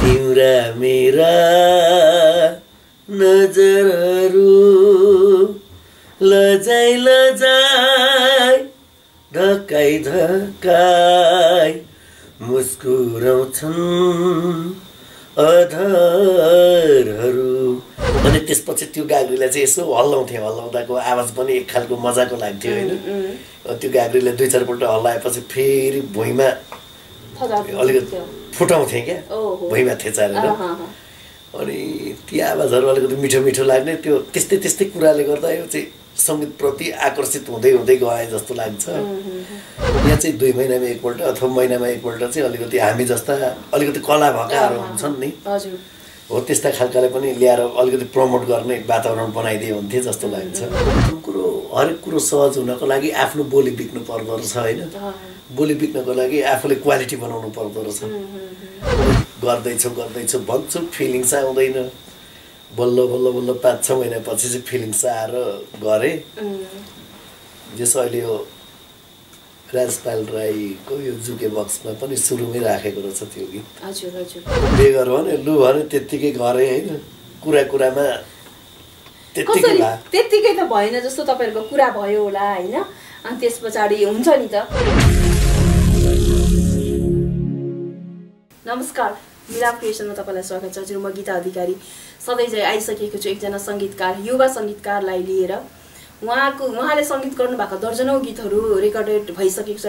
तिम्रा मेरा नजरहरू लजाई लजाई धक्काई धक्काई मुस्कुराउँछन् अधरहरू। अनि त्यसपछि त्यो गाग्रीलाई चाहिँ यसो हल्लाउँदाको आवाज पनि एक खालको मजाको लाग्थ्यो होइन। त्यो गाग्रीले 2-4 पल्ट हल्लाएपछि फेरि भुइँमा अलिकति फुटाउँथे क्या, भुइँमा थेचारेर। अनि ती आवाजहरू अलिकति मिठो मिठो लाग्ने, त्यो त्यस्तै त्यस्तै कुराले गर्दा यो चाहिँ सङ्गीतप्रति आकर्षित हुँदै हुँदै गए जस्तो लाग्छ। यहाँ चाहिँ 2 महिनामा एकपल्ट अथवा महिनामा एकपल्ट चाहिँ अलिकति हामी जस्ता अलिकति कला भएकाहरू हुन्छन् नि, हो त्यस्ता खालकाले पनि ल्याएर अलिकति प्रमोट गर्ने वातावरण बनाइदिए हुन्थे जस्तो लाग्छ। कुरो हरेक कुरो सहज हुनको लागि आफ्नो बोली बिक्नु पर्दो रहेछ होइन। बोली बिक्नको लागि आफूले क्वालिटी बनाउनु पर्दो रहेछ। गर्दैछु भन्छु फिलिङ्स आउँदैन, बल्ल बल्ल बल्ल 5-6 महिनापछि चाहिँ फिलिङ्स आएर गरेँ। जस अहिले यो राजपाल राईको यो जुके बक्समा पनि सुरुमै राखेको रहेछ त्यो गीत। हजुर हजुर। बेगर भने लु भने त्यत्तिकै गरेँ होइन, कुरामा त्यत्तिकै त भएन जस्तो तपाईँहरूको कुरा भयो होला होइन। अनि त्यस पछाडि हुन्छ नि त। नमस्कार, मिलाप क्रिएसनमा तपाईँलाई स्वागत छ। हजुर, म गीता अधिकारी सधैँ चाहिँ आइसकेको छु एकजना सङ्गीतकार, युवा सङ्गीतकारलाई लिएर। उहाँले सङ्गीत गर्नुभएको दर्जनौँ गीतहरू रेकर्डेड भइसकेको छ,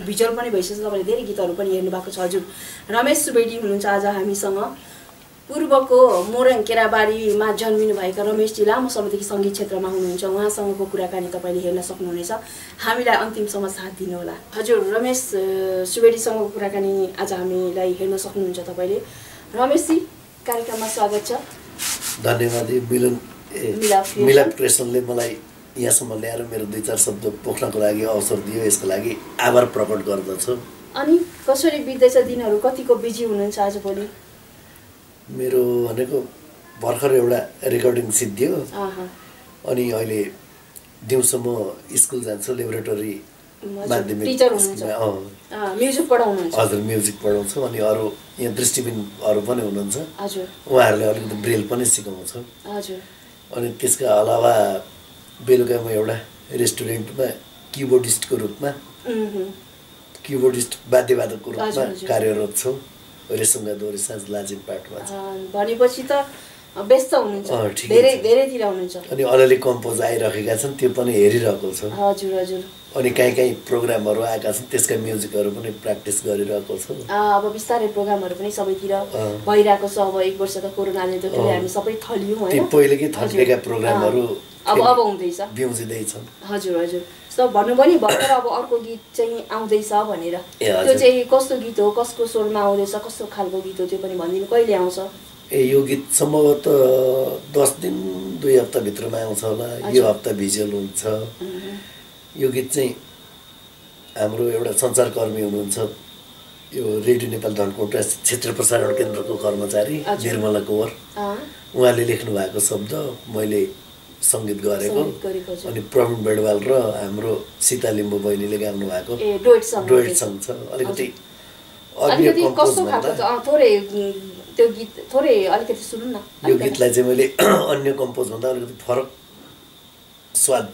भिजुअल पनि भइसकेको छ। तपाईँले धेरै गीतहरू पनि हेर्नुभएको छ। हजुर, रमेश सुवेदी हुनुहुन्छ आज हामीसँग। पूर्वको मोरङ केराबारीमा जन्मिनुभएका रमेशजी लामो समयदेखि सङ्गीत क्षेत्रमा हुनुहुन्छ। उहाँसँगको कुराकानी तपाईँले हेर्न सक्नुहुनेछ। हामीलाई अन्तिमसम्म साथ दिनुहोला। हजुर, रमेश सुवेदीसँगको कुराकानी आज हामीलाई हेर्न सक्नुहुन्छ तपाईँले। रमेशजी, कार्यक्रममा स्वागत छ। धन्यवाद। मिलाप क्रिएसनले मलाई यहाँसम्म ल्याएर मेरो 2-4 शब्द पोख्नको लागि अवसर दियो, यसको लागि आभार प्रकट गर्दछु। अनि कसरी बित्दैछ दिनहरू, कतिको बिजी हुनुहुन्छ आजभोलि? मेरो भनेको भर्खर एउटा रेकर्डिङ सिद्धियो। अनि अहिले दिउँसो म स्कुल जान्छु, लेबोरेटरी माध्यमिक टिचर हुनुहुन्छ। म्युजिक पढाउनुहुन्छ? हजुर, म्युजिक पढाउँछु। अनि अरू यहाँ दृष्टिबिनहरू पनि हुनुहुन्छ। हजुर, उहाँहरूले अलिकति ब्रेल पनि सिकाउँछु। हजुर। अनि त्यसका अलावा बेलुका म एउटा रेस्टुरेन्टमा किबोर्डिस्टको रूपमा, किबोर्डिस्ट वाद्यवादकको रूपमा कार्यरत छु। रेसुङ्गा दोहोरी साँझ लाजिमपाटमा। भनेपछि त व्यस्त हुनुहुन्छ, धेरैतिर हुनुहुन्छ। अनि अलिअलि कम्पोज आइरहेका छन्, त्यो पनि हेरिरहेको छु। हजुर हजुर। अनि कहीँ प्रोग्रामहरू आएका छन्, त्यसका म्युजिकहरू पनि प्र्याक्टिस गरिरहेको छु। अब बिस्तारै प्रोग्रामहरू पनि सबैतिर भइरहेको छ। अब 1 वर्ष त कोरोनाले त हामी सबै थलियौँ होइन। त्यो पहिलेकै थलिएका प्रोग्रामहरू अब हुँदैछ, बिउजिँदैछन्। हजुर हजुर। सो भन्नु पनि भर्खर अब अर्को गीत चाहिँ आउँदैछ भनेर। त्यो चाहिँ कस्तो गीत हो, कसको स्वरमा आउँदैछ, कस्तो खालको गीत हो त्यो पनि भनिदिनु। कहिले आउँछ? यो गीत सम्भवतः 10 दिन 2 हप्ताभित्रमा आउँछ होला। यो हप्ता भिजुअल हुन्छ। यो गीत चाहिँ हाम्रो एउटा सञ्चारकर्मी हुनुहुन्छ, यो रेडियो नेपाल धनकोटा क्षेत्र प्रसारण केन्द्रको कर्मचारी निर्मला कुँवर, उहाँले लेख्नु भएको शब्द मैले सङ्गीत गरेको। अनि प्रवीण बेडवाल र हाम्रो सीता लिम्बू बहिनीले गाउनु भएको डुएट सङ्ग छ। अलिकति त्यो गीत थोरै अलिकति सुनौँ न। यो गीतलाई चाहिँ मैले अन्य कम्पोज भन्दा अलिकति फरक स्वाद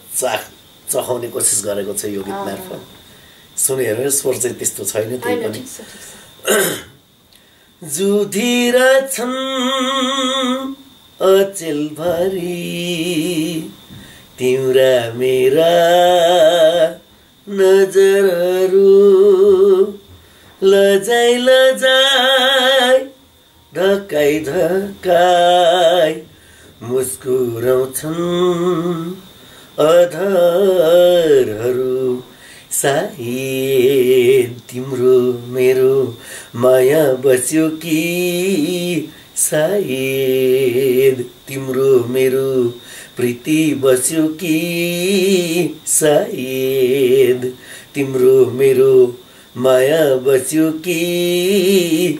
चखाउने कोसिस गरेको छु यो गीत मार्फत। सुने हेर्नु, स्वर चाहिँ त्यस्तो छैन त्यही पनि। जुधिरहेछन् अचेलभरि तिम्रा मेरा नजरहरू लजाई लजाई धक्काई धक्काई मुस्कुराउँछन् अधरहरू। सायद तिम्रो मेरो माया बस्यो कि, सायद तिम्रो मेरो प्रीति बस्यो कि, सायद तिम्रो मेरो माया बस्यो कि,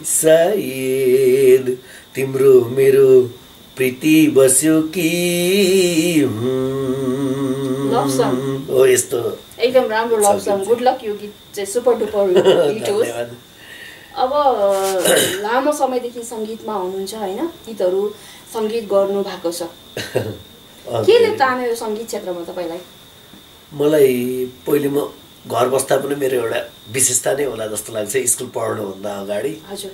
सायद तिम्रो मेरो प्रीति बस्यो कि। हो यस्तो एकदम राम्रो लभ सङ। गुड लक, यो गीत चाहिँ सुपर डुपर हिट होस्। अब लामो समयदेखि सङ्गीतमा हुनुहुन्छ होइन, गीतहरू सङ्गीत गर्नु भएको छ, केले तान्यो सङ्गीत क्षेत्रमा तपाईँलाई? मलाई पहिले म घर बस्दा पनि मेरो एउटा विशेषता नै होला जस्तो लाग्छ, स्कुल पढ्नुभन्दा अगाडि। हजुर।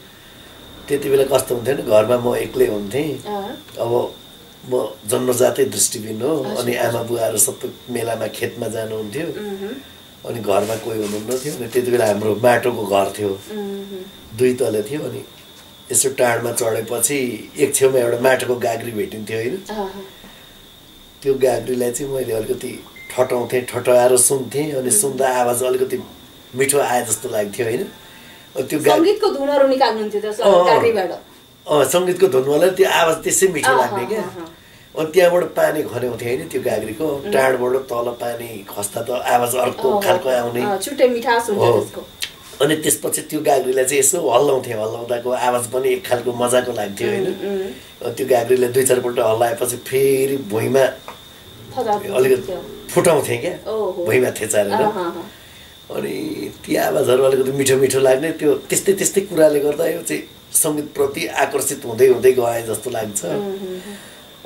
त्यति बेला कस्तो हुन्थ्यो नि, घरमा म एक्लै हुन्थेँ। अब म जन्मजातै दृष्टिबिन हो, अनि आमा बुवाहरू सबै मेलामा खेतमा जानुहुन्थ्यो, अनि घरमा कोही हुनुहुन्न थियो। अनि त्यति बेला हाम्रो माटोको घर थियो, 2 तले थियो। अनि यसो टाढमा चढेपछि एक छेउमा एउटा माटोको गाग्री भेटिन्थ्यो होइन। त्यो गाग्रीलाई चाहिँ मैले अलिकति ठटाउँथेँ, ठटाएर सुन्थेँ। अनि सुन्दा आवाज अलिकति मिठो आए जस्तो लाग्थ्यो होइन। त्यो सङ्गीतको धुनहरू निकाल्नुहुन्थ्यो त्यो गाग्रीबाट? सङ्गीतको धुनवाला त्यो आवाज त्यसै मिठो लाग्ने क्या। अनि त्यहाँबाट पानी खन्याउँथेँ होइन त्यो गाग्रीको, टाढबाट तल पानी खस्दा त आवाज अर्को खालको आउने, छुट्टै मिठास हुन्छ त्यसको। अनि त्यसपछि त्यो गाग्रीलाई चाहिँ यसो हल्लाउँथेँ, हल्लाउँदाको आवाज पनि एक खालको मजाको लाग्थ्यो होइन। त्यो गाग्रीलाई 2-4 पल्ट हल्लाएपछि फेरि भुइँमा अलिकति फुटाउँथेँ क्या, भुइँमा थेचारेर। अनि ती आवाजहरू अलिकति मिठो मिठो लाग्ने। त्यो त्यस्तै त्यस्तै कुराले गर्दा यो चाहिँ सङ्गीतप्रति आकर्षित हुँदै हुँदै गएँ जस्तो लाग्छ।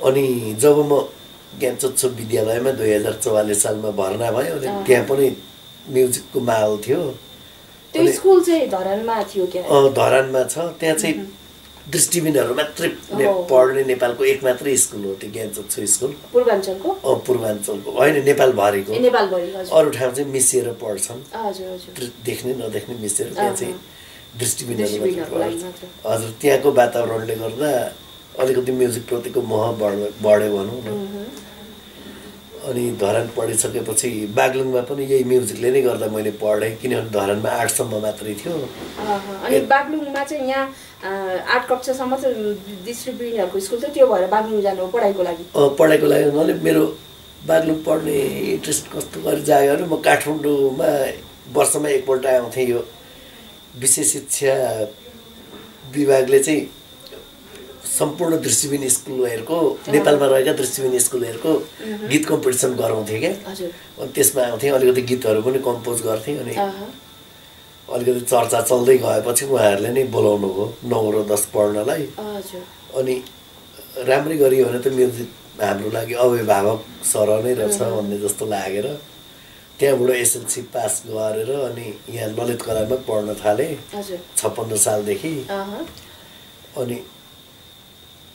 अनि जब म ज्ञानचोत्सव विद्यालयमा 2044 सालमा भर्ना भएँ, अनि त्यहाँ पनि म्युजिकको माहौल थियो। त्यो स्कुल चाहिँ धरानमा थियो क्या? धरानमा छ। त्यहाँ चाहिँ दृष्टिबिनहरू मात्रै पढ्ने नेपालको एक मात्रै स्कुल हो त्यो ज्ञानचोत्सव स्कुल। पूर्वाञ्चलको? पूर्वाञ्चलको होइन, नेपालभरिको। नेपालभरि। अरू ठाउँ चाहिँ मिसिएर पढ्छन्, हजुर, देख्ने नदेख्ने मिसिएर। त्यहाँ चाहिँ दृष्टिबिनहरू हजुर। त्यहाँको वातावरणले गर्दा अलिकति म्युजिकप्रतिको मोह बढ्यो भनौँ न। अनि धरान पढिसकेपछि बागलुङमा पनि यही म्युजिकले नै गर्दा मैले पढेँ, किनभने धरानमा 8 सम्म मात्रै थियो। अनि बागलुङमा चाहिँ यहाँ 8 कक्षासम्म चाहिँ दृष्टिबिनहरूको स्कुल थियो, त्यो भएर बागलुङ जानु पढाइको लागि? पढाइको लागि मैले मेरो बागलुङ पढ्ने इन्ट्रेस्ट कस्तो गरी जायो भने, म काठमाडौँमा वर्षमा एकपल्ट आउँथेँ। यो विशेष शिक्षा विभागले चाहिँ सम्पूर्ण दृष्टिबिन स्कुलहरूको, नेपालमा रहेका दृष्टिबिन स्कुलहरूको गीत कम्पिटिसन गराउँथेँ क्या। अनि त्यसमा आउँथेँ, अलिकति गीतहरू पनि कम्पोज गर्थेँ। अनि अलिकति चर्चा चल्दै गएपछि उहाँहरूले नै बोलाउनु भयो 9 र 10 पढ्नलाई। अनि राम्रै गरियो भने त म्युजिक हाम्रो लागि अभिभावक सरह नै रहेछ भन्ने जस्तो लागेर त्यहाँबाट एसएलसी पास गरेर अनि यहाँ ललित कलामा पढ्न थालेँ 56 सालदेखि। अनि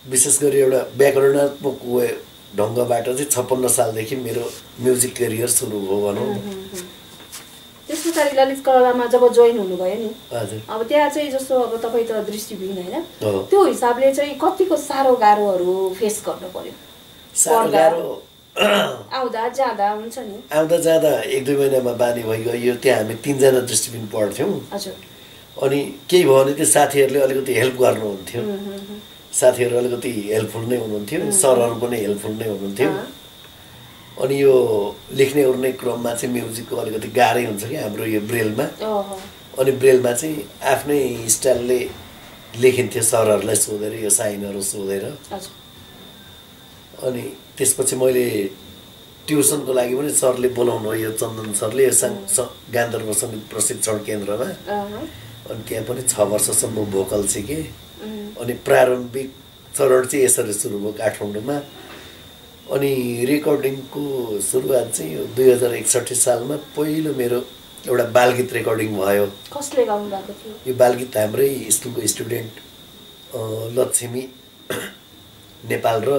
विशेष गरी एउटा व्याकरणात्मक ढङ्गबाट चाहिँ 56 सालदेखि मेरो म्युजिक करियर सुरु भयो भनौँ। त्यस पछाडि ललित कलामा जब जोइन हुनुभयो नि, हजुर, अब त्यहाँ चाहिँ जस्तो अब तपाईँ त दृष्टिबिन होइन, त्यो हिसाबले चाहिँ कतिको साह्रो गाह्रोहरू फेस गर्नु पर्यो? साह्रो गाह्रो आउँदा जाँदा हुन्छ नि, आउँदा जाँदा 1-2 महिनामा बानी भइगयो। त्यहाँ हामी 3 जना दृष्टिबिन पढ्थ्यौँ। अनि केही भयो भने त्यो साथीहरूले अलिकति हेल्प गर्नुहुन्थ्यो, साथीहरू अलिकति हेल्पफुल नै हुनुहुन्थ्यो, सरहरू पनि हेल्पफुल नै हुनुहुन्थ्यो। अनि यो लेख्ने ओर्ने क्रममा चाहिँ म्युजिकको अलिकति गाह्रै हुन्छ कि हाम्रो यो ब्रेलमा। अनि ब्रेलमा चाहिँ आफ्नै स्टाइलले लेखिन्थ्यो, सरहरूलाई सोधेर, यो साइनहरू सोधेर। अनि त्यसपछि मैले ट्युसनको लागि पनि सरले बोलाउनु भयो, यो चन्दन सरले, यो गान्धर्व सङ्गीत प्रशिक्षण केन्द्रमा। अनि त्यहाँ पनि 6 वर्षसम्म भोकल सिकेँ। अनि प्रारम्भिक चरण चाहिँ यसरी सुरु भयो काठमाडौँमा। अनि रेकर्डिङको सुरुवात चाहिँ 2061 सालमा पहिलो मेरो एउटा बालगीत रेकर्डिङ भयो। कसले गाउनु भएको थियो यो बालगीत? हाम्रै स्कुलको स्टुडेन्ट लक्ष्मी नेपाल र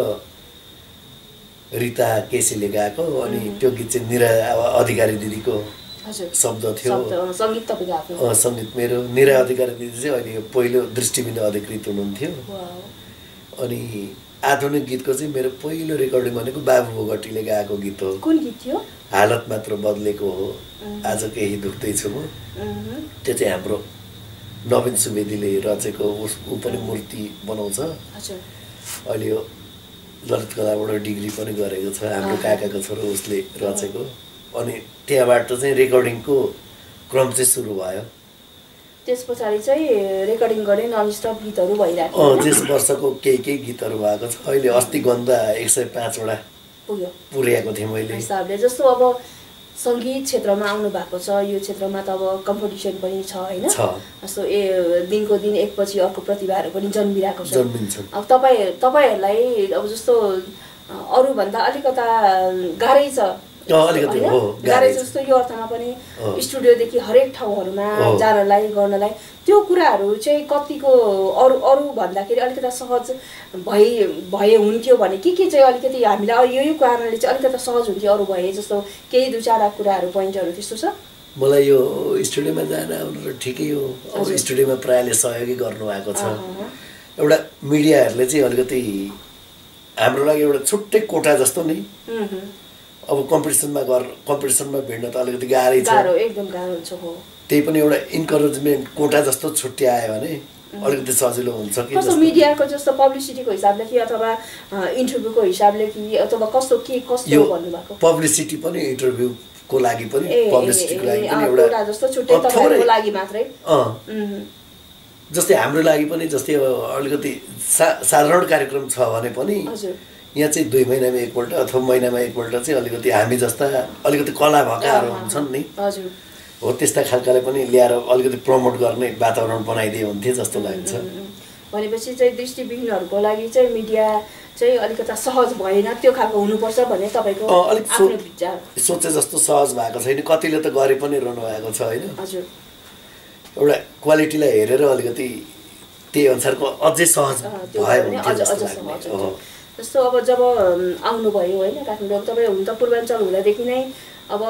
रिता केसीले गाएको। अनि त्यो गीत चाहिँ निरा अधिकारी दिदीको शब्द थियो, सङ्गीत मेरो। निरा अधिकारी दिदी चाहिँ अहिले पहिलो दृष्टिबिन अधिकृत हुनुहुन्थ्यो। अनि आधुनिक गीतको चाहिँ मेरो पहिलो रेकर्डिङ भनेको बाबु बोगटीले गाएको गीत हो। कुन गीत थियो? हालत मात्र बदलेको हो, आज केही दुख्दैछु म। त्यो चाहिँ हाम्रो नवीन सुवेदीले रचेको, ऊ पनि मूर्ति बनाउँछ। अहिले यो ललित कलाबाट डिग्री पनि गरेको छ, हाम्रो काकाको छोरो उसले रचेको। अनि त्यहाँबाट चाहिँ रेकर्डिङको क्रम चाहिँ सुरु भयो। त्यस पछाडि चाहिँ रेकर्डिङ गर्ने ननस्टप गीतहरू भइरहेको। त्यस वर्षको केही गीतहरू भएको छ। अहिले अस्ति गन्दा 105 वटा पुर्याएको थिएँ मैले। हिसाबले जस्तो अब सङ्गीत क्षेत्रमा आउनु भएको छ, यो क्षेत्रमा त अब कम्पिटिसन पनि छ होइन, जस्तो दिनको दिन एकपछि अर्को प्रतिभाहरू पनि जन्मिरहेको छ। अब तपाईँहरूलाई अब जस्तो अरूभन्दा अलिकता गाह्रै छ, गाह्रै जस्तो यो अर्थमा पनि स्टुडियोदेखि हरेक ठाउँहरूमा जानलाई गर्नलाई त्यो कुराहरू चाहिँ कतिको अरू भन्दाखेरि अलिकता सहज भए हुन्थ्यो भने के चाहिँ अलिकति हामीलाई यो कारणले चाहिँ अलिकता सहज हुन्थ्यो अरू भए जस्तो केही दुई चारवटा कुराहरू पोइन्टहरू त्यस्तो छ? मलाई यो स्टुडियोमा जान आउनु ठिकै हो, अब स्टुडियोमा प्रायःले सहयोगी गर्नुभएको छ। एउटा मिडियाहरूले चाहिँ अलिकति हाम्रो लागि एउटा छुट्टै कोटा जस्तो नि, अब कम्पिटिसनमा भिड्न त अलिकति गाह्रै छ, एकदम गाह्रो छ। त्यही पनि एउटा इन्करेजमेन्ट कोटा जस्तो छुट्यायो भने अलिकति सजिलो हुन्छ कि कस्तो मिडियाको जस्तो पब्लिसिटीको हिसाबले कि अथवा इन्टरभ्यूको हिसाबले कि अथवा कस्तो भन्नुभएको? पब्लिसिटी पनि इन्टरभ्यूको लागि पनि पब्लिसिटीको लागि पनि एउटा जस्तो छुट्टै तपाईहरुको लागि मात्रै जस्तै हाम्रो लागि पनि जस्तै अलिकति साधारण कार्यक्रम छ भने पनि यहाँ चाहिँ 2 महिनामा एकपल्ट अथवा महिनामा एकपल्ट चाहिँ अलिकति हामी जस्ता अलिकति कला भएकाहरू हुन्छन् नि, हो त्यस्ता खालकाले पनि ल्याएर अलिकति प्रमोट गर्ने वातावरण बनाइदिए हुन्थ्यो जस्तो लाग्छ। भनेपछि चाहिँ दृष्टिविहीनहरूको लागि चाहिँ मिडिया चाहिँ अलिकता सहज भएन, त्यो खालको हुनुपर्छ भन्ने तपाईको आफ्नो विचार? सोचे जस्तो सहज भएको छैन, कतिले त गरे पनि रहनु भएको छ होइन। हजुर, एउटा क्वालिटीलाई हेरेर अलिकति त्यही अनुसारको अझै सहज भयो भने जस्तो अब जब आउनुभयो होइन काठमाडौँ, तपाईँ हुन त पूर्वाञ्चल हुँदादेखि नै अब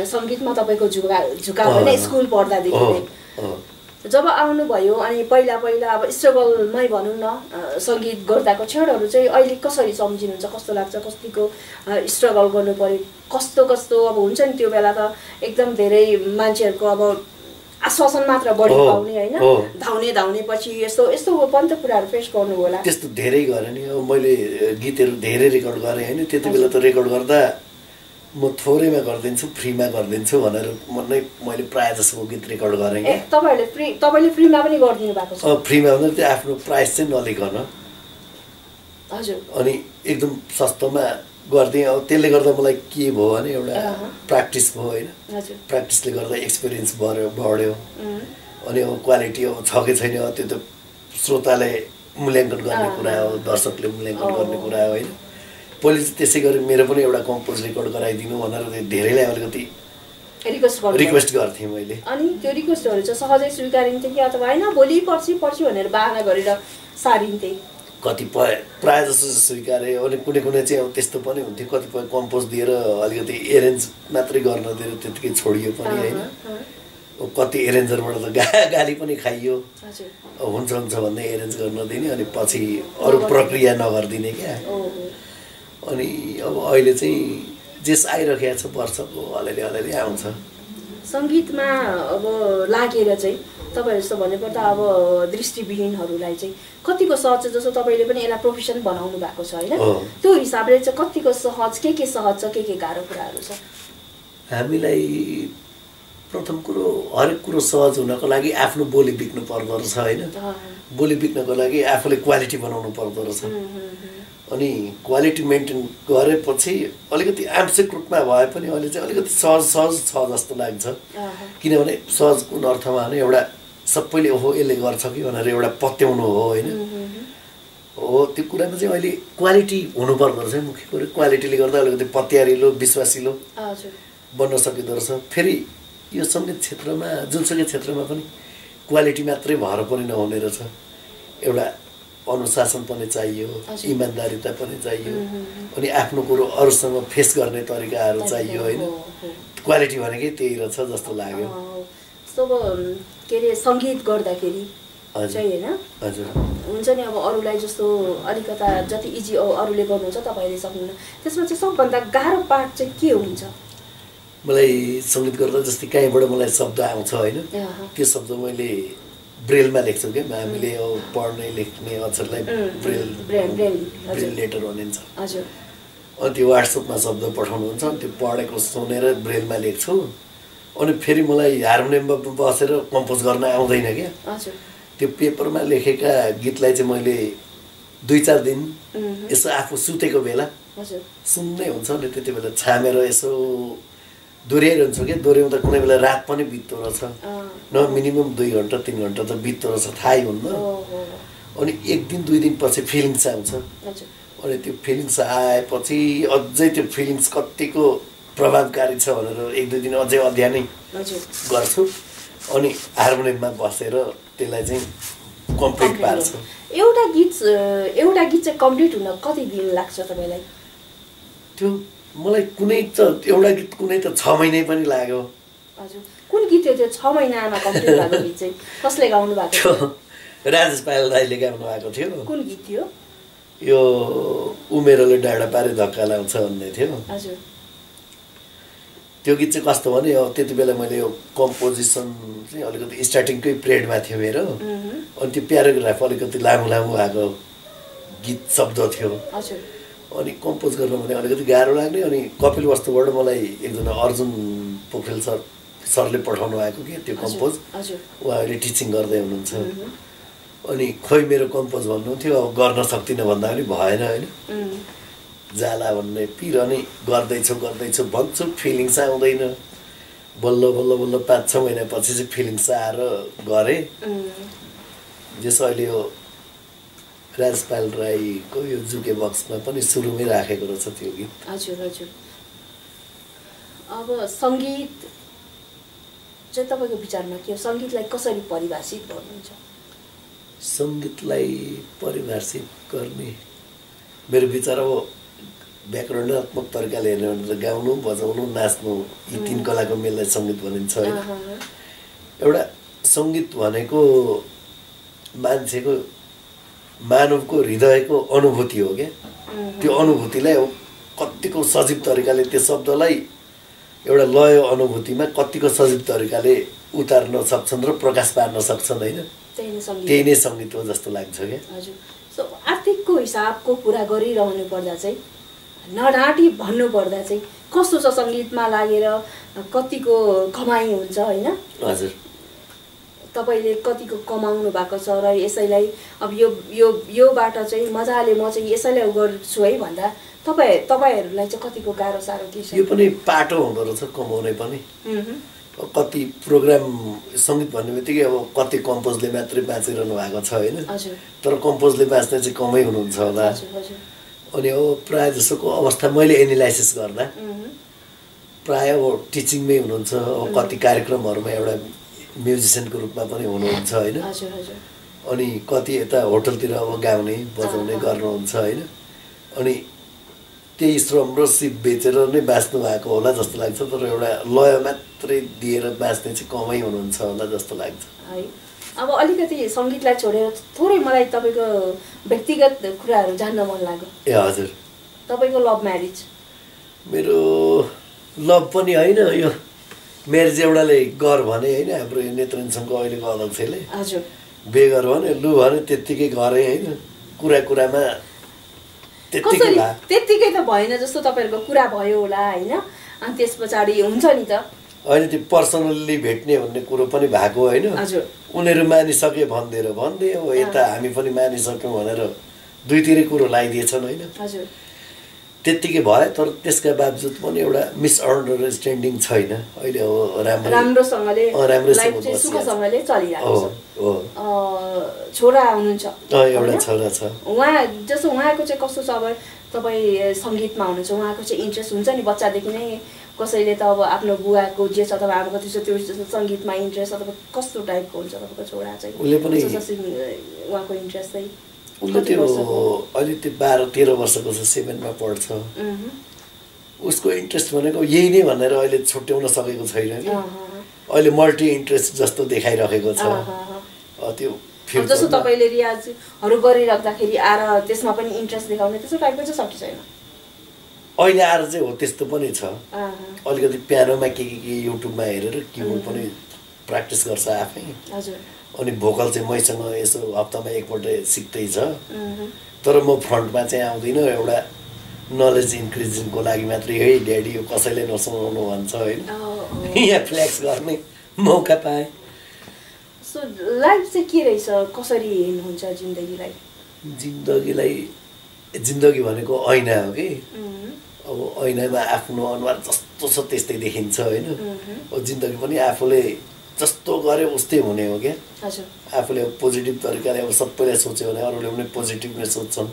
सङ्गीतमा तपाईँको झुकाव होइन स्कुल पढ्दादेखि नै जब आउनुभयो अनि पहिला अब स्ट्रगलमै भनौँ न सङ्गीत गर्दाको क्षणहरू चाहिँ अहिले कसरी सम्झिनुहुन्छ? कस्तो लाग्छ? कतिको स्ट्रगल गर्नु पर्यो? कस्तो अब हुन्छ नि त्यो बेला त एकदम धेरै मान्छेहरूको अब आश्वासन मात्र बढी पाउने होइन, धाउने पछि यस्तो पनि त कुराहरू फेस गर्नु होला। त्यस्तो धेरै गरेँ नि, अब मैले गीतहरू धेरै रेकर्ड गरेँ होइन, त्यति बेला त रेकर्ड गर्दा म थोरैमा गरिदिन्छु, फ्रीमा गरिदिन्छु भनेर मैले प्रायः जसो गीत रेकर्ड गरेँ। तपाईँले फ्रीमा पनि गरिदिनु भएको छ? फ्रीमा भन्दा त्यो आफ्नो प्राइस चाहिँ नलिकन, हजुर, अनि एकदम सस्तोमा गरिदिएँ। अब त्यसले गर्दा मलाई के भयो भने एउटा प्र्याक्टिस भयो होइन, प्र्याक्टिसले गर्दा एक्सपिरियन्स बढ्यो, अनि अब क्वालिटी अब छ कि छैन त्यो त श्रोताले मूल्याङ्कन गर्ने कुरा हो, दर्शकले मूल्याङ्कन गर्ने कुरा हो होइन। पहिले चाहिँ त्यसै गरी मेरो पनि एउटा कम्पोज रेकर्ड गराइदिनु भनेर धेरैलाई अलिकति रिक्वेस्ट गर्थेँ मैले। अनि त्यो रिक्वेस्टहरू चाहिँ सहजै स्वीकारिन्थे कि अथवा होइन भोलि पर्सि भनेर बाहना गरेर सारिन्थे? कतिपय प्रायः जस्तो स्वीकारे, अनि कुनै चाहिँ अब त्यस्तो पनि हुन्थ्यो, कतिपय कम्पोज दिएर अलिकति एरेन्ज मात्रै गर्न दिएर त्यतिकै छोडियो पनि होइन। कति एरेन्जरबाट त गाली पनि खाइयो, हुन्छ भन्दै एरेन्ज गर्न दिने अनि पछि अरू प्रक्रिया नगरिदिने क्या। अनि अब अहिले चाहिँ जेस आइरहेको छ वर्षको अलिअलि आउँछ। सङ्गीतमा अब लागेर चाहिँ तपाईँहरू जस्तो भन्नुपर्दा अब दृष्टिविहीनहरूलाई चाहिँ कतिको सहज छ? जस्तो तपाईँले पनि यसलाई प्रोफेसन बनाउनु भएको छ होइन, त्यो हिसाबले चाहिँ कतिको सहज, के सहज छ, के गाह्रो कुराहरू छ? हामीलाई प्रथम कुरो हरेक कुरो सहज हुनको लागि आफ्नो बोली बिक्नु पर्दो रहेछ होइन। बोली बिक्नको लागि आफूले क्वालिटी बनाउनु पर्दो रहेछ, अनि क्वालिटी मेन्टेन गरेपछि अलिकति आंशिक रूपमा भए पनि अहिले चाहिँ अलिकति सहज छ जस्तो लाग्छ। किनभने सहज कुन अर्थमा भने एउटा सबैले ओहो यसले गर्छ कि भनेर एउटा पत्याउनु हो होइन, हो त्यो कुरामा चाहिँ अहिले क्वालिटी हुनुपर्दो रहेछ। मुख्य कुरो क्वालिटीले गर्दा अलिकति पत्यारिलो विश्वासिलो बन्न सकिँदो रहेछ। फेरि यो सङ्गीत क्षेत्रमा जुनसुकै क्षेत्रमा पनि क्वालिटी मात्रै भएर पनि नहुने रहेछ, एउटा अनुशासन पनि चाहियो, इमान्दारिता पनि चाहियो, अनि आफ्नो कुरो अरूसँग फेस गर्ने तरिकाहरू चाहियो होइन। क्वालिटी भनेकै त्यही रहेछ जस्तो लाग्यो। अब के अरे सङ्गीत गर्दाखेरि चाहिँ होइन हुन्छ नि अब अरूलाई जस्तो अलिकता जति इजी अरूले गर्नुहुन्छ तपाईँले सक्नुहुन्न, त्यसमा चाहिँ सबभन्दा गाह्रो पार्ट चाहिँ के हुन्छ? मलाई सङ्गीत गर्दा जस्तै कहीँबाट मलाई शब्द आउँछ होइन, त्यो शब्द मैले ब्रेलमा लेख्छु क्या। हामीले अब पढ्ने लेख्ने अक्षरलाई ब्रेल लेटर भनिन्छ। अनि त्यो वाट्सएपमा शब्द पठाउनुहुन्छ, अनि त्यो पढेको सुनेर ब्रेलमा लेख्छु। अनि फेरि मलाई हार्मोनियममा बसेर कम्पोज गर्न आउँदैन क्या। त्यो पेपरमा लेखेका गीतलाई चाहिँ मैले 2-4 दिन यसो आफू सुतेको बेला सुन्नै हुन्छ नि, त्यति बेला छामेर यसो दोहोऱ्याइरहन्छु कि दोहोऱ्याउँदा कुनै बेला रात पनि बित्दो रहेछ न मिनिमम 2 घन्टा 3 घन्टा त बित्दो रहेछ थाहै हुन्न अनि एक दिन 2 दिन पछि फिलिङ्स आउँछ अनि त्यो फिलिङ्स आएपछि अझै त्यो फिलिङ्स कतिको प्रभावकारी छ भनेर 1-2 दिन अझै अध्ययनै गर्छु अनि हार्मोनियममा बसेर त्यसलाई चाहिँ कम्प्लिट पार्छु एउटा गीत चाहिँ कम्प्लिट हुन कति दिन लाग्छ तपाईलाई त्यो मलाई कुनै त एउटा गीत कुनै त 6 महिना पनि लाग्यो हजुर कुन गीत थियो त्यो 6 महिनामा कम्प्लिट भएको गीत चाहिँ कसले गाउनु भएको थियो राजेश पायल दाइले गाउनु भएको थियो कुन गीत थियो यो उमेरले डाँडा पारे धक्का लाउँछ भन्ने थियो हजुर त्यो गीत चाहिँ कस्तो भने अब त्यति बेला मैले यो कम्पोजिसन चाहिँ अलिकति स्टार्टिङकै पिरियडमा थियो मेरो अनि त्यो प्याराग्राफ अलिकति लामो लामो भएको गीत शब्द थियो हजुर अनि कम्पोज गर्न भने अलिकति गाह्रो लाग्ने अनि कपिल वस्तुबाट मलाई एकजना अर्जुन पोखरेल सरले पठाउनु भएको कि त्यो कम्पोज उहाँ अहिले टिचिङ गर्दै हुनुहुन्छ अनि खोइ मेरो कम्पोज भन्नुहुन्थ्यो अब गर्न सक्दिनँ भन्दा पनि भएन होइन जाला भन्ने पिर अनि गर्दैछु भन्छु फिलिङ्स आउँदैन बल्ल बल्ल बल्ल 5-6 महिनापछि चाहिँ फिलिङ्स आएर गरेँ जस अहिले यो राजपाल राईको यो जुके बक्समा पनि सुरुमै राखेको रहेछ त्यो गीत हजुर हजुर अब सङ्गीत चाहिँ तपाईँको विचारमा के हो सङ्गीतलाई कसरी परिभाषित गर्नुहुन्छ सङ्गीतलाई परिभाषित गर्ने मेरो विचार हो व्याकरणात्मक तरिकाले हेर्ने भने त गाउनु बजाउनु नाच्नु यी 3 कलाको मेललाई सङ्गीत भनिन्छ होइन एउटा सङ्गीत भनेको मान्छेको मानवको हृदयको अनुभूति हो क्या त्यो अनुभूतिलाई कतिको सजीव तरिकाले त्यो शब्दलाई एउटा लय अनुभूतिमा कतिको सजीव तरिकाले उतार्न सक्छन् र प्रकाश पार्न सक्छन् होइन त्यही नै सङ्गीत हो जस्तो लाग्छ क्या हजुर सो आर्थिकको हिसाबको कुरा गरिरहनु पर्दा चाहिँ नडाँटी भन्नुपर्दा चाहिँ कस्तो छ सङ्गीतमा लागेर कतिको कमाइ हुन्छ होइन हजुर तपाईँले कतिको कमाउनु भएको छ र यसैलाई अब योबाट चाहिँ मजाले म चाहिँ यसैलाई गर्छु है भन्दा तपाईँहरूलाई चाहिँ कतिको गाह्रो साह्रो के छ यो पनि पाटो हुँदो रहेछ कमाउने पनि कति प्रोग्राम सङ्गीत भन्ने बित्तिकै अब कति कम्पोजले मात्रै बाँचिरहनु भएको छ होइन तर कम्पोजले बाँच्ने चाहिँ कमै हुनुहुन्छ होला अनि अब प्रायः जसोको अवस्था मैले एनालाइसिस गर्दा प्रायः अब टिचिङमै हुनुहुन्छ अब कति कार्यक्रमहरूमा एउटा म्युजिसियनको रूपमा पनि हुनुहुन्छ होइन अनि कति यता होटलतिर अब गाउने बजाउने गर्नुहुन्छ होइन अनि त्यही श्रम र सिप बेचेर नै बाँच्नु भएको होला जस्तो लाग्छ तर एउटा लय मात्रै दिएर बाँच्ने चाहिँ कमै हुनुहुन्छ होला जस्तो लाग्छ है अब अलिकति सङ्गीतलाई छोडेर थोरै मलाई तपाईँको व्यक्तिगत कुराहरू जान्न मन लाग्यो ए हजुर तपाईँको लभ म्यारेज मेरो लभ पनि होइन यो म्यारेज एउटाले गर भने होइन हाम्रो यो नेत्रञ्चनको अहिलेको अध्यक्षले हजुर बेगर भने लु भने त्यत्तिकै गरेँ होइन कुरामा त्यत्तिकै त भएन जस्तो तपाईँहरूको कुरा भयो होला होइन अनि त्यस पछाडि हुन्छ नि त होइन त्यो पर्सनल्ली भेट्ने भन्ने कुरो पनि भएको होइन उनीहरू मानिसके भन्दै हो यता हामी पनि मानिसक्यौँ भनेर दुईतिरै कुरो लगाइदिएछन् होइन त्यत्तिकै भयो तर त्यसका बावजुद पनि एउटा मिसअन्डरस्ट्यान्डिङ छैन अहिले अब राम्रोसँगले सुखसँगले चलिरहेको छ छोरा हुनुहुन्छ एउटा छोरा छ उहाँ जस्तो उहाँको चाहिँ कस्तो छ अब तपाईँ सङ्गीतमा हुनुहुन्छ उहाँको चाहिँ इन्ट्रेस्ट हुन्छ नि बच्चादेखि नै कसैले त अब आफ्नो बुवाको जे छ अथवा आमाको त्यो त्यो सङ्गीतमा इन्ट्रेस्ट अथवा कस्तो टाइपको हुन्छ तपाईँको छोरा चाहिँ उसले पनि उहाँको इन्ट्रेस्ट चाहिँ उसले त्यो अहिले त्यो 12-13 वर्षको छ 7मा पढ्छ उसको इन्ट्रेस्ट भनेको यही नै भनेर अहिले छुट्याउन सकेको छैन कि अहिले मल्टी इन्ट्रेस्ट जस्तो देखाइरहेको छ त्यो जस्तो तपाईँले रियाजहरू गरिराख्दाखेरि आएर त्यसमा पनि इन्ट्रेस्ट देखाउने त्यस्तो टाइपको चाहिँ सक्छ छैन अहिले आएर चाहिँ हो त्यस्तो पनि छ अलिकति पियानोमा के युट्युबमा हेरेर किबोर्ड पनि प्र्याक्टिस गर्छ आफै अनि भोकल चाहिँ मैसँग यसो हप्तामा एकपल्ट सिक्दैछ तर म फ्रन्टमा चाहिँ आउँदिनँ एउटा नलेज इन्क्रिजिङको लागि मात्रै है ड्याडी यो कसैले नसुनाउनु भन्छ होइन यहाँ फ्ल्याक्स गर्ने मौका पाएँ सो लाइफ चाहिँ के रहेछ कसरी हेर्नुहुन्छ जिन्दगीलाई जिन्दगी भनेको ऐना हो कि अब ऐनामा आफ्नो अनुहार जस्तो छ त्यस्तै देखिन्छ होइन। अब जिन्दगी पनि आफूले जस्तो गरे उस्तै हुने हो क्या। आफूले पोजिटिभ तरिकाले अब सबैलाई सोच्यो भने अरूले पनि पोजिटिभ नै सोच्छन्,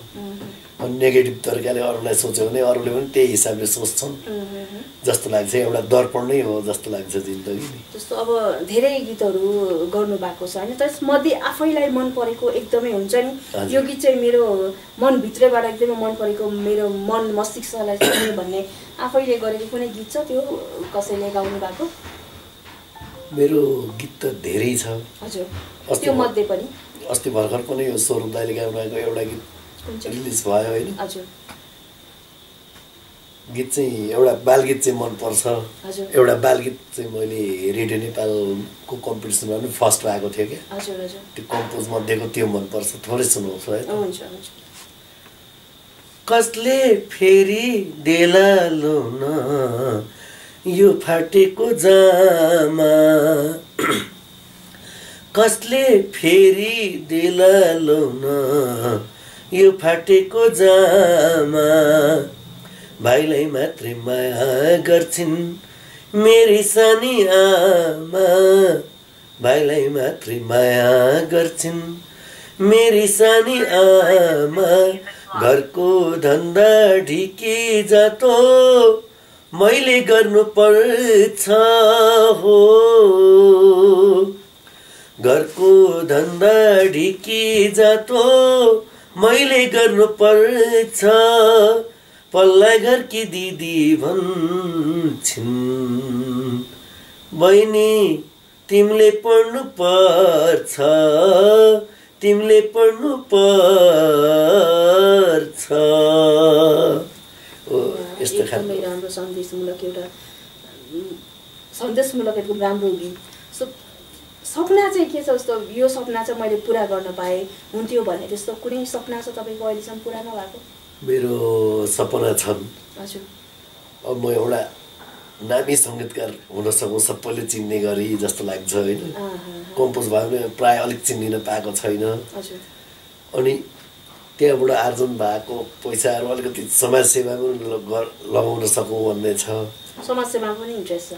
अनि नेगेटिभ तरिकाले अरूलाई सोच्यो भने अरूले पनि त्यही हिसाबले सोच्छन् जस्तो लाग्छ। एउटा दर्पण नै हो जस्तो लाग्छ जिन्दगी। जस्तो अब धेरै गीतहरू गर्नु भएको छ होइन, त्यसमध्ये आफैलाई मन परेको एकदमै हुन्छ नि, यो गीत चाहिँ मेरो मनभित्रबाट एकदमै मन परेको, मेरो मन मस्तिष्कलाई छुने भन्ने आफैले गरेको कुनै गीत छ त्यो कसैले गाउनु भएको? मेरो गीत त धेरै छ। हजुर, त्यो मध्ये पनि अस्ति भर्खर पनि यो स्वरूप दाइले गाउनुभएको एउटा गीत रिलिज भयो होइन। हजुर, गीत चाहिँ एउटा बालगीत चाहिँ मनपर्छ। एउटा बालगीत चाहिँ मैले रेडियो नेपालको कम्पिटिसनमा पनि फर्स्ट भएको थियो क्या। त्यो कम्पोज मध्येको त्यो मनपर्छ, थोरै सुनाउँछु है। कसले फेरि देला लोन यो फाटेको जामा, कसले फेरि देला लोन यो फाटेको जामा, भाइलाई मात्रै माया गर्छिन् मेरी सानी आमा, भाइलाई मात्रै माया गर्छिन् मेरी सानी आमा, घरको धन्दा ढिकी जातो मैले गर्नु पर्छ हो, घरको धन्दा ढिकी जातो मैले गर्नु पर्छ, पल्ला घरकी दिदी भन्छन् बहिनी तिमीले पढ्नु पर्छ, तिमीले पढ्नु पर्छ। एकदमै राम्रो सन्देशमूलक एउटा सन्देशमूलक एकदम राम्रो गीत। सपना चाहिँ के छ जस्तो यो सपना चाहिँ मैले पुरा गर्न पाएँ हुन्थ्यो भने त्यस्तो कुनै सपना छ तपाईँको अहिलेसम्म पुरा नभएको? मेरो सपना छन्। हजुर, अब म एउटा नामी सङ्गीतकार हुन सकौँ, सबैले चिन्ने गरी जस्तो लाग्छ होइन। कम्पोज भयो भने प्रायः अलिक चिनिन पाएको छैन। अनि त्यहाँबाट आर्जन भएको पैसाहरू अलिकति समाजसेवामा लगाउन सकौँ भन्ने छ। समाजसेवा पनि इन्ट्रेस्ट छ?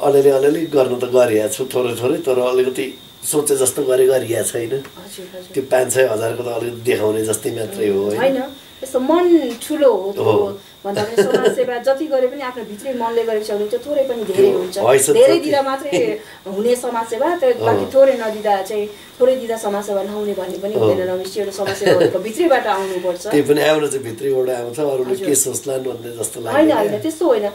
अलिअलि गर्न त गरिरहेको छु थोरै थोरै, तर अलिकति सोचे जस्तो गरिरहेको छैन। त्यो 5-6 हजारको त अलिकति देखाउने जस्तै मात्रै हो होइन। यस्तो मन ठुलो हो भन्दा पनि समाजसेवा जति गरे पनि आफ्नो भित्री मनले गरेको छ भने त्यो थोरै पनि धेरै हुन्छ। धेरै दिँदा मात्रै हुने समाजसेवा, बाँकी थोरै नदिँदा चाहिँ थोरै दिँदा समाजसेवा नहुने भन्ने पनि हुँदैन रमेश। एउटा समाजसेवाको भित्रीबाट आउनुपर्छ। त्यही पनि आउन चाहिँ भित्रीबाट आउँछ, अरूले के सोच्लान् भन्ने जस्तो लाग्छ। होइन त्यस्तो होइन,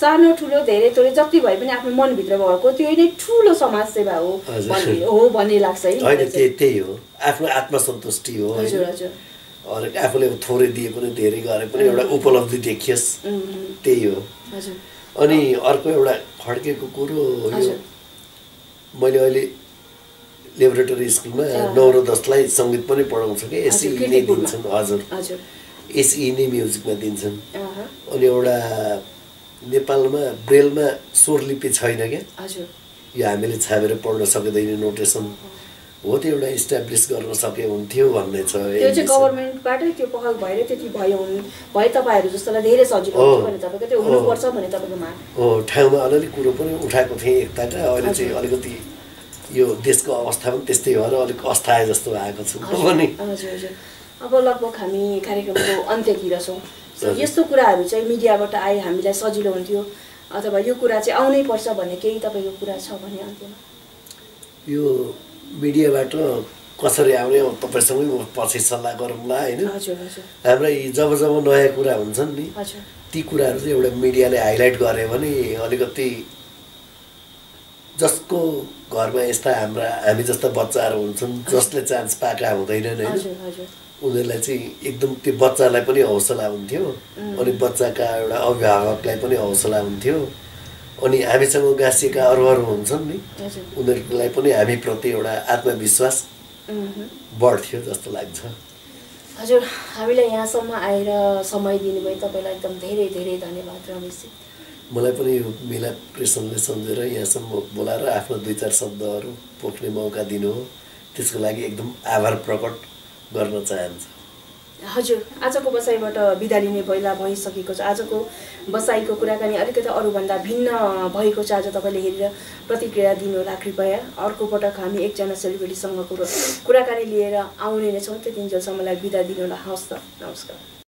सानो ठुलो धेरै थोरै जति भए पनि आफ्नो मनभित्र भएको त्यो नै ठुलो समाजसेवा हो भन्ने लाग्छ है। होइन त्यही हो, आफ्नो आत्मसन्तुष्टि हो। हजुर हजुर, आफूले थोरै दिए पनि धेरै गरे पनि एउटा उपलब्धि देखियोस्, त्यही हो। अनि अर्को एउटा खड्केको कुरो यो, मैले अहिले लेबोरेटरी स्कुलमा 9 र 10लाई सङ्गीत पनि पढाउँछु कि एसई नै दिन्छन्। हजुर, एसई नै म्युजिकमा दिन्छन्। अनि एउटा नेपालमा ब्रेलमा स्वरलिपि छैन क्या, यो हामीले छापेर पढ्न सकिँदैन नोटेसन हो, त्यो एउटा इस्टाब्लिस गर्न सके हुन्थ्यो भन्ने छ। त्यो चाहिँ गभर्मेन्टबाटै त्यो पहल भएर त्यति भए तपाईँहरू जस्तोलाई धेरै सजिलो हुन्छ भने तपाईँको त्यो हुनुपर्छ भने तपाईँको माग हो। ठाउँमा अलिअलि कुरो पनि उठाएको थिएँ एकताका, अहिले चाहिँ अलिकति यो देशको अवस्था पनि त्यस्तै भएर अलिक अस्थायी जस्तो आएको छु पनि। हजुर हजुर, अब लगभग हामी कार्यक्रमको अन्त्यतिर छौँ। यस्तो कुराहरू चाहिँ मिडियाबाट आए हामीलाई सजिलो हुन्थ्यो, अथवा यो कुरा चाहिँ आउनै पर्छ भन्ने केही तपाईँको कुरा छ भने अन्त्यमा? यो मिडियाबाट कसरी आउने तपाईँसँगै म पछि सल्लाह गरौँला होइन। हाम्रा जब जब नयाँ कुरा हुन्छन् नि ती कुराहरू चाहिँ एउटा मिडियाले हाइलाइट गरे भने अलिकति जसको घरमा यस्ता हामी जस्ता बच्चाहरू हुन्छन् जसले चान्स पाएका हुँदैनन् होइन, उनीहरूलाई चाहिँ एकदम त्यो बच्चालाई पनि हौसला हुन्थ्यो, अनि बच्चाका एउटा अभिभावकलाई पनि हौसला हुन्थ्यो, अनि हामीसँग गाँसिएका अरू हुन्छन् नि उनीहरूलाई पनि हामीप्रति एउटा आत्मविश्वास बढ्थ्यो जस्तो लाग्छ। हजुर, हामीलाई यहाँसम्म आएर समय दिनुभयो तपाईँलाई एकदम धेरै धेरै धन्यवाद रमेशजी। मलाई पनि यो मिलाप कृष्णले सम्झेर यहाँसम्म बोलाएर आफ्नो 2-4 शब्दहरू पोख्ने मौका दिनु हो, त्यसको लागि एकदम आभार प्रकट गर्न चाहन्छु। हजुर, आजको बसाइबाट बिदा लिने बेला भइसकेको छ। आजको बसाइको कुराकानी अलिकति अरूभन्दा भिन्न भएको छ। आज तपाईँले हेरेर प्रतिक्रिया दिनुहोला कृपया। अर्को पटक हामी एकजना सेलिब्रेटीसँगको कुराकानी लिएर आउने नै छौँ। त्यतिन्जेलसम्मलाई बिदा दिनुहोला। हवस् त, नमस्कार।